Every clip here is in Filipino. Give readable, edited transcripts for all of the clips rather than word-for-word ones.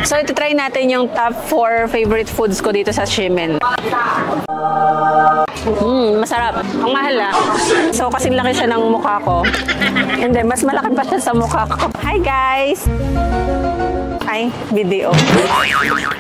So, ito try natin yung top 4 favorite foods ko dito sa Shimen. Masarap. Ang mahal So, kasing laki siya ng mukha ko. And then, mas malaki pa siya sa mukha ko. Hi, guys! Ay, video.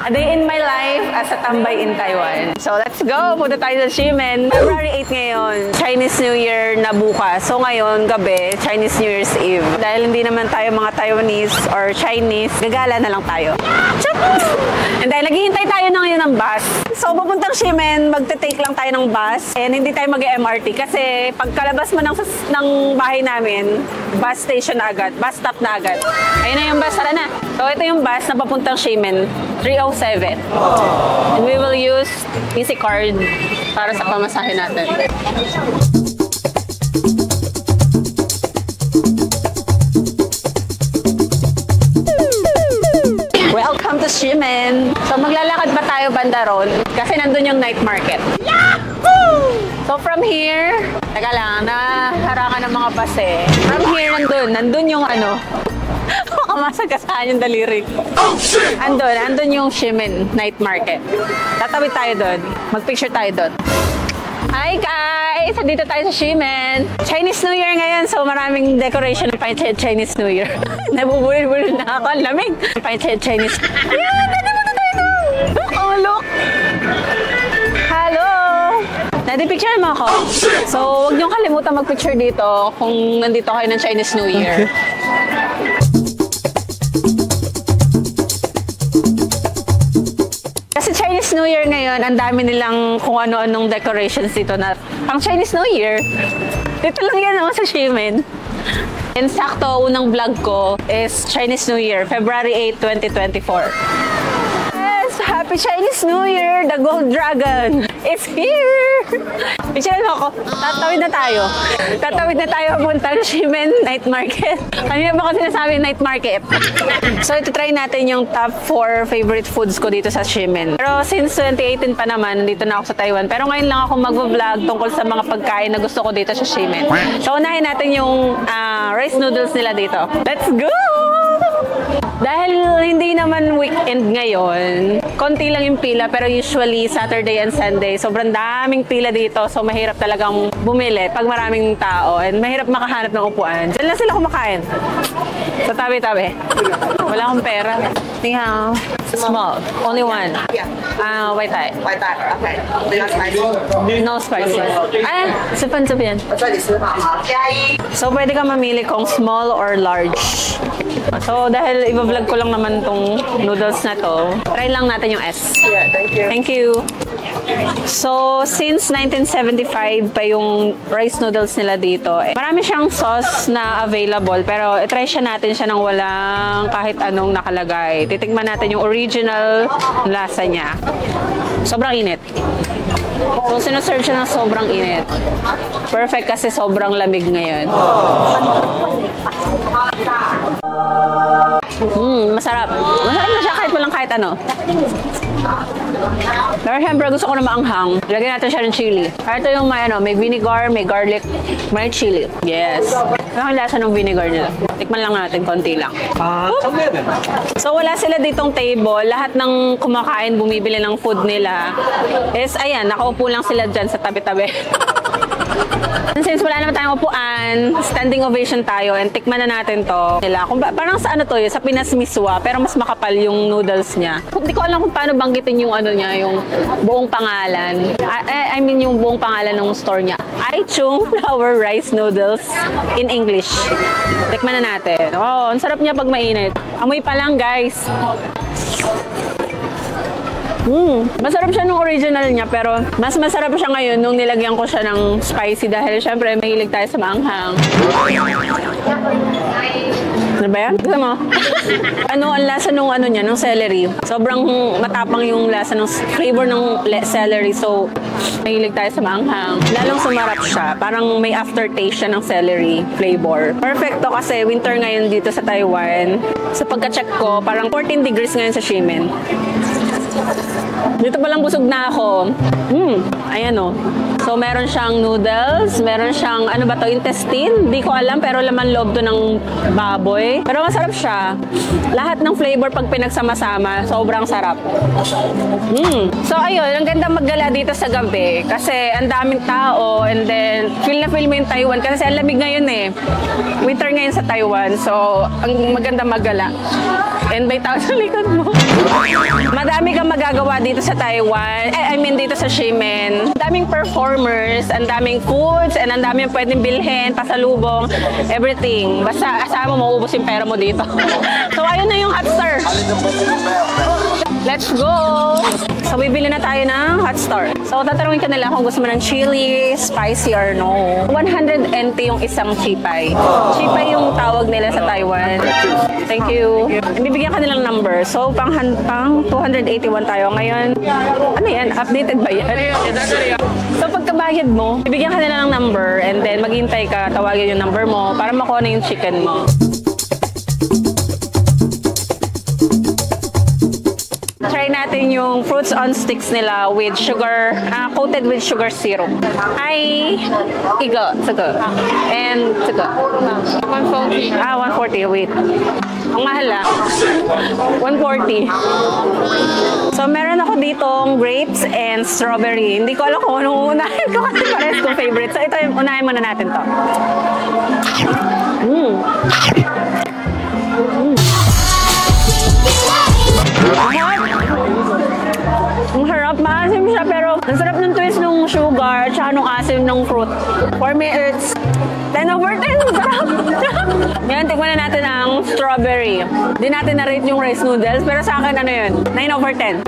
A day in my life as a tambay in Taiwan. So, let's go! Punta tayo sa Shimen. February 8 ngayon. Chinese New Year na bukas. So, ngayon, gabi, Chinese New Year's Eve. Dahil hindi naman tayo mga Taiwanese or Chinese, gagala na lang tayo. Chup! And dahil naghihintay tayo na ngayon ng bus. So, papuntang Shimen, magte-take lang tayo ng bus. And hindi tayo mag-MRT kasi pagkalabas mo ng bahay namin, bus station na agad, bus stop na agad. Ayun na yung bus, tara na. So, ito yung bus na papuntang Shimen, 307. And we will use Easy Card para sa pamasahe natin. Welcome to Shimen! So, maglalakad pa tayo banda ron kasi nandun yung night market. Yahoo! So, from here, teka lang, naharangan ng mga bus eh. From here, nandun yung ano, makamasagasahan yung daliri. Oh, shit! Andun yung Shimen night market. Tatawid tayo doon. Mag-picture tayo doon. Hi guys! Dito tayo sa Shimen. Chinese New Year ngayon, so maraming decoration ng Chinese New Year. Nabubulil-bulil na ako. Ang lamig. Chinese. Ayan! Nandito tayo doon! Oh, look! Hello! Nadi-picture mo ako. So, huwag niyong kalimutan mag-picture dito kung nandito kayo ng Chinese New Year. Kasi Chinese New Year ngayon, ang dami nilang kung ano-anong decorations dito na pang Chinese New Year. Dito lang yan naman sa Shimen. And sakto, unang vlog ko is Chinese New Year, February 8, 2024. Yes! Happy Chinese New Year! The Gold Dragon is here! Picture mo ako, tatawid na tayo. Tatawid na tayo pumunta ng Shimen Night Market. Kanina ba kasi nasabi night market? So, ito try natin yung top 4 favorite foods ko dito sa Shimen. Pero since 2018 pa naman, dito na ako sa Taiwan. Pero ngayon lang ako mag-vlog tungkol sa mga pagkain na gusto ko dito sa Shimen. So, unahin natin yung rice noodles nila dito. Let's go! Dahil hindi naman weekend ngayon, konti lang yung pila, pero usually Saturday and Sunday, sobrang daming pila dito. So, mahirap talagang bumili pag maraming tao. And mahirap makahanap ng upuan. Diyan lang sila kumakain. Sa tabi-tabi. Wala akong pera. Ni hao. Small. Only one. White Thai. White Thai. Okay. No spicy. No spicy. Supan yan. So, pwede ka mamili kung small or large. So, dahil i-vlog ko lang naman tong noodles na to, try lang natin yung S. Yeah, thank you. Thank you. So, since 1975 pa yung rice noodles nila dito, marami siyang sauce na available, pero try natin siya nang walang kahit anong nakalagay. Titikman natin yung original lasa niya. Sobrang init. So, sinuserve siya ng sobrang init. Perfect kasi sobrang lamig ngayon. Masarap. Masarap na siya kahit walang kahit ano. Pero syempre gusto ko na maanghang. Lagyan natin siya ng chili. Ito yung may vinegar, may garlic, may chili. Yes. Ang lasa ng vinegar nila. Tikman lang natin, konti lang. So wala sila ditong table. Lahat ng kumakain, bumibili ng food nila is ayan, nakaupo lang sila dyan sa tabi-tabi. Since wala naman tayong upuan, standing ovation tayo and tikman na natin to. Parang sa ano to sa Pinas Miswa, pero mas makapal yung noodles niya. Hindi ko alam kung paano banggitin yung ano niya, yung buong pangalan. I mean yung buong pangalan ng store niya. Aichung Flour Rice Noodles in English. Tikman na natin. Oh, ang sarap niya pag mainit. Amoy pa lang, guys. Masarap siya nung original niya, pero mas masarap siya ngayon nung nilagyan ko siya ng spicy dahil syempre mahilig tayo sa maanghang. Ano ba yan? Gusto mo? Ang lasa nung niya, nung celery. Sobrang matapang yung lasa ng flavor ng celery, so mahilig tayo sa maanghang. Lalong sumarap siya. Parang may aftertaste siya ng celery flavor. Perfecto kasi winter ngayon dito sa Taiwan. Sa pagka-check ko, parang 14 degrees ngayon sa Shimen. Dito palang busog na ako. Ayan o. So, meron siyang noodles, meron siyang, ano ba to, intestine? Hindi ko alam, pero laman loob to ng baboy. Pero masarap siya. Lahat ng flavor pag pinagsama-sama, sobrang sarap. So, ayun, ang ganda maggala dito sa gabi. Kasi ang daming tao, and then, feel na feel mo yung Taiwan. Kasi ang lamig ngayon eh. Winter ngayon sa Taiwan. So, ang maganda maggala. And may tao sa likod mo. Madami kang magagawa dito sa Taiwan. I mean, dito sa Xiamen. Daming performers, ang daming foods, and ang daming pwedeng bilhin, pasalubong, everything. Basta asama mo, maubos yung pera mo dito. So, ayun na yung hot star. Let's go! So, bibili na tayo ng hot star. So, tatanungin ka nila kung gusto mo ng chili, spicy or no. 100 NT yung isang chipay. Chipay yung tawag nila sa Taiwan. Thank you. Bibigyan ka nilang number. So, pang 281 tayo. Ngayon, ano yan? Updated ba yan? So, pagkabayad mo, bibigyan ka nila ng number and then maghintay ka, tawagin yung number mo para makuha na yung chicken mo. Try natin yung fruits on sticks nila with sugar, coated with sugar syrup. Ay, iga, saga. And saga. 140. 140, wait. Ang mahal ah. 140. So, meron ako ditong grapes and strawberry. Hindi ko alam kung anong unahin ko kasi pares kong favorite. So, ito yung unahin muna natin to. Ang harap, maasim siya pero ang sarap ng twist ng sugar at saka ng asim ng fruit. For me, it's 10 over 10. Sarap! Ngayon, tikman na natin ang strawberry. Hindi natin na-rate yung rice noodles pero sa akin, ano yun? 9 over 10.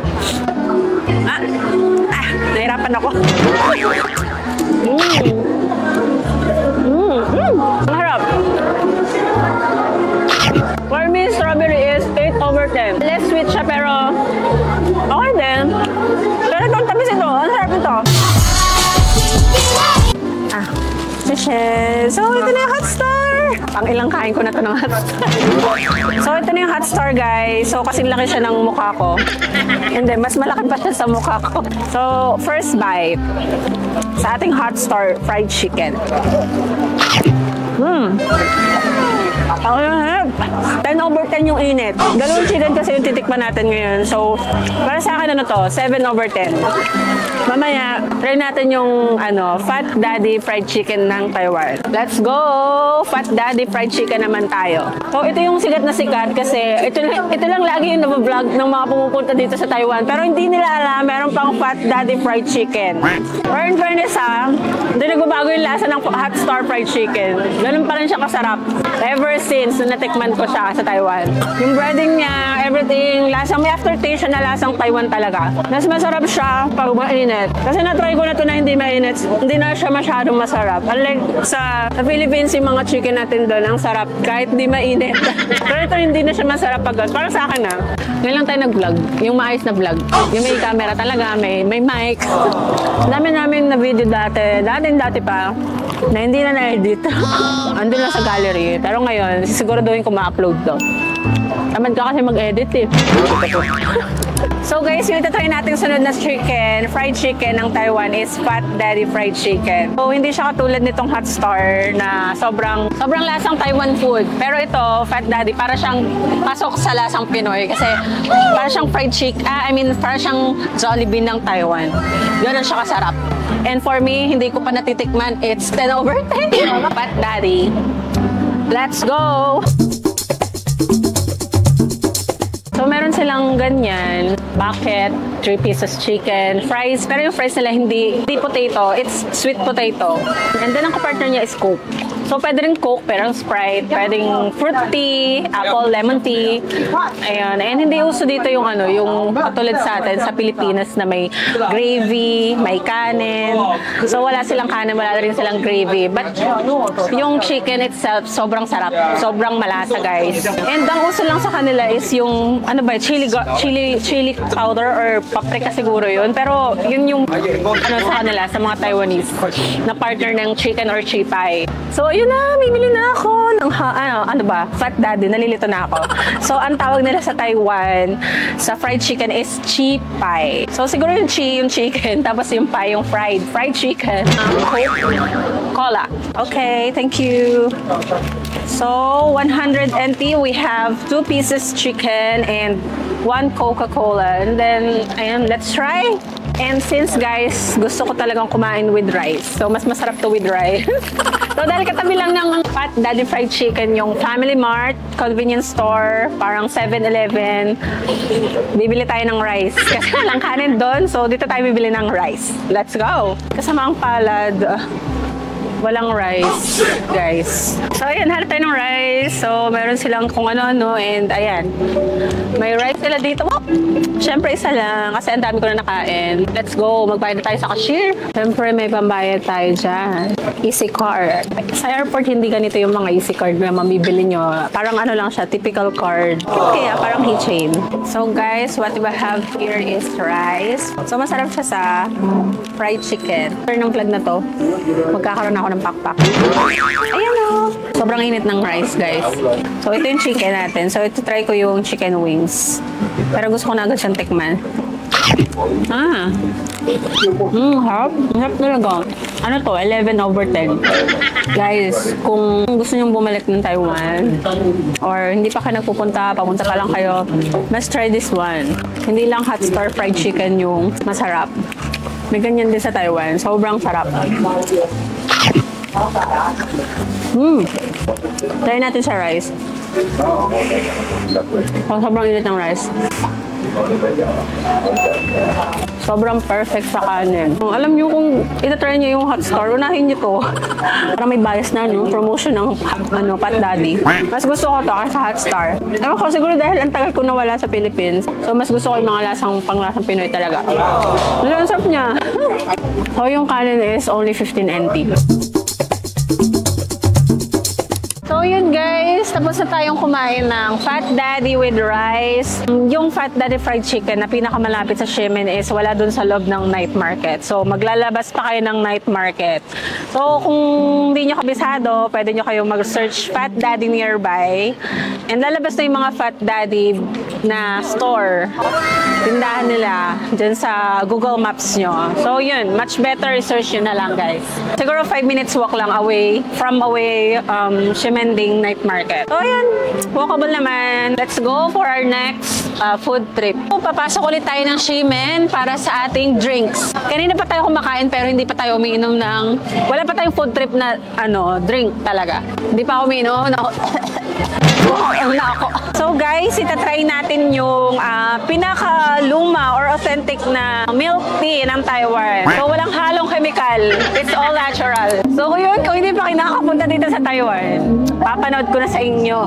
Nahirapan ako. Ang harap. For me, strawberry is 8 over 10. Less sweet siya pero okay din. Pero itong tamis ito. Ang sarap ito. So, ito na yung hot star. Pang ilang kain ko na ito ng hot star. So, ito na yung hot star, guys. So, kasing laki siya ng mukha ko. And then, mas malaki pa siya sa mukha ko. So, first bite sa ating hot star fried chicken. 10 over 10 yung init. Dalawang chicken kasi yung titikman natin ngayon. So, para sa akin ano to, 7 over 10. Mamaya, try natin yung Fat Daddy fried chicken ng Taiwan. Let's go! Fat Daddy fried chicken naman tayo. So, ito yung sikat na sikat kasi ito lang lagi yung nabablog ng mga pumupunta dito sa Taiwan. Pero hindi nila alam, meron pang Fat Daddy fried chicken. Or in fairness hindi nagbabago yung lasa ng hot star fried chicken. Ganun pa rin siya kasarap. Ever since nung natikman ko siya sa Taiwan. Yung breading niya, everything, may aftertaste siya na lasang Taiwan talaga. Mas masarap siya pag mainit. Kasi na-try ko na ito na hindi mainit. Hindi na siya masyadong masarap. Unlike sa Philippines, yung mga chicken natin doon, ang sarap kahit di mainit. Pero ito hindi na siya masarap pag para sa akin ngayon lang tayo nag-vlog. Yung maayos na vlog. Yung may camera talaga, may mic. Dami namin na video dati. Dati pa. Na hindi na na-edit. Andun lang sa gallery. Pero ngayon, sisiguraduhin ko ma-upload to. Tamad ka kasi mag-edit eh. So guys, yung itatry natin sunod na chicken, fried chicken ng Taiwan is Fat Daddy fried chicken. So hindi siya katulad nitong hot star na sobrang lasang Taiwan food. Pero ito, Fat Daddy, para siyang pasok sa lasang Pinoy kasi para siyang fried chicken, para siyang Jollibee ng Taiwan. Ganun siya kasarap. And for me, hindi ko pa natitikman, it's 10 over 10. Fat Daddy. Let's go! So, meron silang ganyan, bucket, 3 pieces chicken, fries. Pero yung fries nila hindi potato, it's sweet potato. And then, ang kapartner niya is Coke. So, pwede rin Coke, pero Sprite, pwedeng fruit tea, apple, lemon tea. Ayan. And hindi uso dito yung yung katulad sa atin sa Pilipinas na may gravy, may kanin. So, wala silang kanin, wala rin silang gravy. But, yung chicken itself, sobrang sarap. Sobrang malasa, guys. And ang uso lang sa kanila is yung, chili powder or paprika siguro yun. Pero, yun yung, sa kanila, sa mga Taiwanese, na partner ng chicken or chipay. So, ayun na, bibili na ako ng ano ba? Fat Daddy, nalilito na ako. So, ang tawag nila sa Taiwan sa fried chicken is chi pie. So, siguro yung chi, yung chicken, tapos yung pie, yung fried chicken. Cola. Okay, thank you. So, 100 NT, we have 2 pieces chicken and 1 Coca-Cola. And then, ayun, let's try. And since guys, gusto ko talagang kumain with rice. So, mas masarap to with rice. So, dahil katabi lang ng Fat Daddy Fried Chicken, yung Family Mart, convenience store, parang 7-Eleven, bibili tayo ng rice. Kasi walang kanin doon, so dito tayo bibili ng rice. Let's go! Kasama ang palad. Walang rice, guys. So, ayan, hanap tayo ng rice. So, meron silang kung ano-ano. And, ayan. May rice sila dito. Oh! Siyempre, isa lang. Kasi ang dami ko na nakain. Let's go. Magbayad na tayo sa cashier. Siyempre, may pambayad tayo dyan. Easy card. Sa airport, hindi ganito yung mga easy card na mamibili nyo. Parang ano lang siya, typical card. Kaya, parang keychain. So, guys, what we have here is rice. So, masarap siya sa fried chicken. Pero ng vlog na to, magkakaroon ako ng pakpak. Ayan o. Sobrang init ng rice, guys. So, ito yung chicken natin. So, ito try ko yung chicken wings. Pero gusto ko na agad siyang tikman. Harap. Harap talaga. Ano to? 11/10. Guys, kung gusto nyong bumalik ng Taiwan or hindi pa kayo nagpupunta, papunta pa lang kayo, let's try this one. Hindi lang hot star fried chicken yung masarap. May ganyan din sa Taiwan. Sobrang sarap. Try natin sa rice. Sobrang init ng rice. Sobrang perfect sa kanin. Alam nyo kung itatry nyo yung hot star, unahin nyo to. Para may bias na, no? Promotion ng Fat Daddy. Mas gusto ko to kasi hot star. Ewan ko, siguro dahil ang tagal ko nawala sa Philippines. So, mas gusto ko yung mga panglasang Pinoy talaga. Ang sarap niya. So, yung kanin is only 15 NT. So yun guys, tapos na tayong kumain ng Fat Daddy with rice. Yung Fat Daddy fried chicken na pinakamalapit sa Xiamen is wala dun sa loob ng night market. So maglalabas pa kayo ng night market. So kung hindi nyo kabisado, pwede nyo kayong mag-search Fat Daddy nearby. And lalabas na yung mga Fat Daddy na store. Tindahan nila dyan sa Google Maps nyo. So yun, much better research yun na lang guys. Siguro 5 minutes walk lang from Xiamen Ding night market. So ayan, walkable naman. Let's go for our next food trip. So, papasok ulit tayo ng Xiamen para sa ating drinks. Kanina pa tayo kumakain pero hindi pa tayo umiinom ng, wala pa tayong food trip na drink talaga. Hindi pa ako umiinom. So guys, itatry natin yung pinaka-luma or authentic na milk tea ng Taiwan. So walang halong chemical. It's all natural. So yun, kung hindi pa kayo nakakapunta dito sa Taiwan, papanood ko na sa inyo.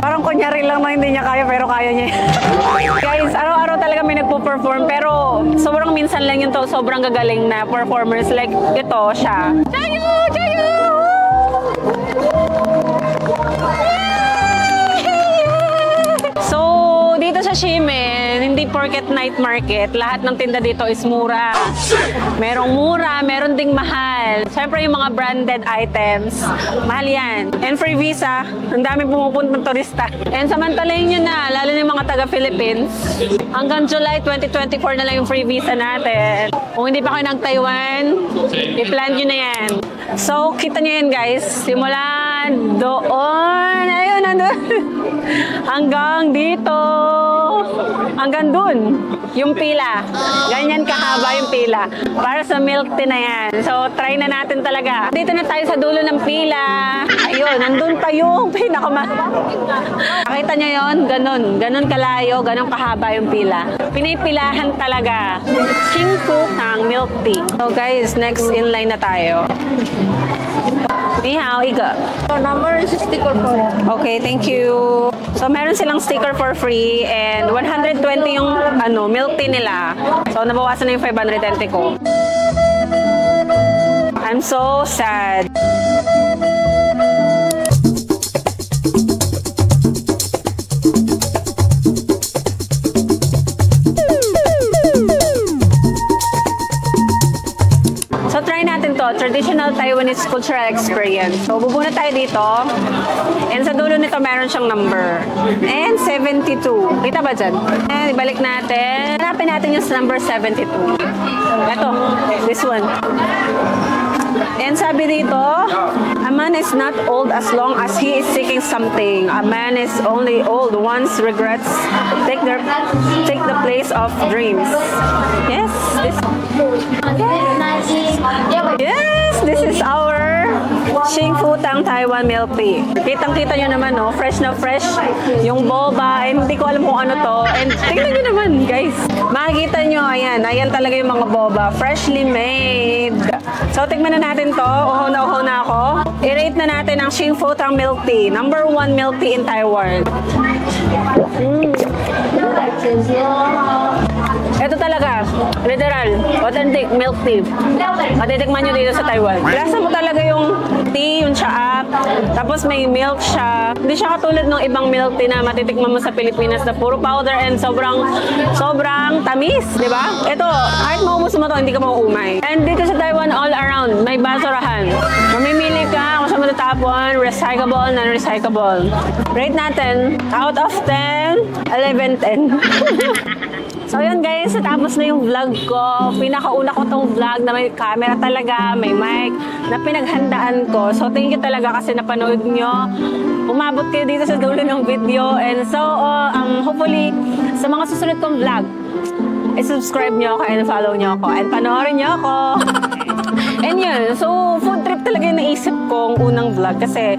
Parang kunyari lang na hindi niya kaya pero kaya niya. Guys, araw-araw talaga may nagpo-perform pero sobrang minsan lang yun to, sobrang gagaling na performers like ito siya. Chayo! Chayo! So, dito sa Xiamen, hindi porket night market, lahat ng tinda dito is mura. Merong mura, meron ding mahal. Siyempre yung mga branded items, mahal yan. And free visa, ang dami pumupuntang turista. And samantalayin nyo na, lalo na yung mga taga-Philippines, hanggang July 2024 na lang yung free visa natin. Kung hindi pa kayo nag-Taiwan, i-plan nyo na yan. So, kita nyo yan guys, simula doon, ayun, nandun, hanggang dito, hanggang dun, yung pila. Ganyan kahaba yung pila. Para sa milk tea na yan. So, try na natin talaga. Dito na tayo sa dulo ng pila. Ayun, nandun pa yung Nakita nyo yun? Ganun. Ganun kalayo, ganun kahaba yung pila. Pinipilahan talaga. Chingfu ng milk tea. So guys, next in line na tayo. Ni hao, iga. So, number is sticker for it. Okay, thank you. So, meron silang sticker for free and 120 yung milk tea nila. So, nabawasan na yung 520 ko. I'm so sad. Taiwanese cultural experience. So, bubuna tayo dito. And sa dulo nito, meron siyang number. And 72. Kita ba dyan? And ibalik natin. Hanapin natin yung number 72. Ito, this one. And sabi dito, a man is not old as long as he is seeking something. A man is only old once regrets take the place of dreams. Yes, this is our Xing Fu Tang Taiwan milk tea. Kitang-kita nyo naman, no? Fresh na fresh. Yung boba, and hindi ko alam kung ano to. And tingnan nyo naman, guys. Makikita nyo, ayan talaga yung mga boba. Freshly made. So, tignan na natin to. Uhaw na ako. I-rate na natin ang Xing Fu Tang milk tea. Number 1 milk tea in Taiwan. Ito talaga, literal, authentic milk tea. Matitikman nyo dito sa Taiwan. Lasa mo talaga yung tea, yung tsaa, tapos may milk siya. Hindi siya katulad ng ibang milk tea na matitikman mo sa Pilipinas na puro powder and sobrang tamis, di ba? Ito, kahit maubos mo to, hindi ka mauumay. And dito sa Taiwan, all around, may basurahan. Mamimili ka kung saan matatapon, recyclable, non-recyclable. Rate natin, out of 10, 11, 10. So yun guys, tapos na yung vlog ko. Pinakauna ko tong vlog na may camera talaga, may mic, na pinaghandaan ko. So thank you talaga kasi napanood nyo. Umabot kayo dito sa dulo ng video. And so, hopefully, sa mga susunod kong vlog, i-subscribe nyo ako and follow nyo ako. And panoorin nyo ako. And yun, so food trip talaga yung naisip kong unang vlog kasi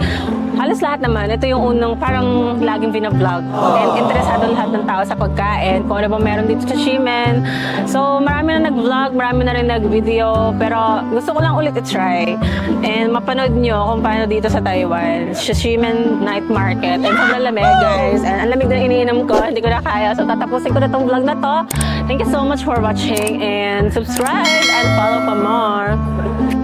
halos lahat naman, ito yung unang parang laging bina-vlog. And interesado lahat ng tao sa pagkain, kung ano ba meron dito sa Ximen. So, marami na nag-vlog, marami na rin nag-video, pero gusto ko lang ulit i-try. And mapanood nyo kung paano dito sa Taiwan, sa Ximen Night Market. And sobrang lamig, guys. And ang lamig na iniinom ko, hindi ko na kaya. So, tatapusin ko na tong vlog na to. Thank you so much for watching and subscribe and follow for more.